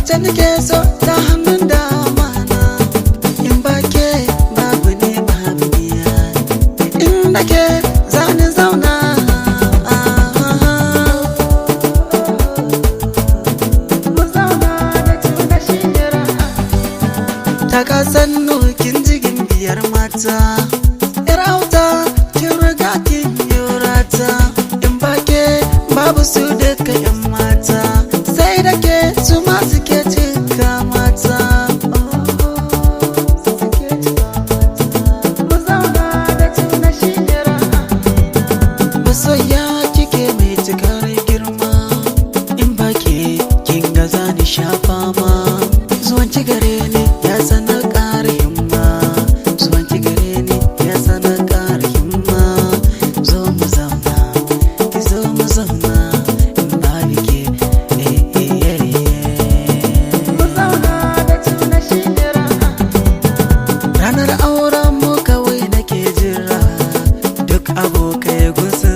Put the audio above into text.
wacce nake so ta hannun dama na, in ba ke babu ne babu biya, in da ke zani zauna. Ta kasan kin jigin biyar mata, yar auta kin riga kin yorata, in ba ke babu su duka yan mata, sai da ke su ma suke cika mata. Masoya kike mai cikar girma, in ba ke kin ga zani shafa ma, zuwan ci gare ni ya sana ƙara himma, zuwan ki gare ni ya sana ƙara himma. Zo mu zauna, ki zo mu zauna, in ba ke mu zauna da tuna shi ne ranar auren mu kawai nake jira, duk abokai gunsu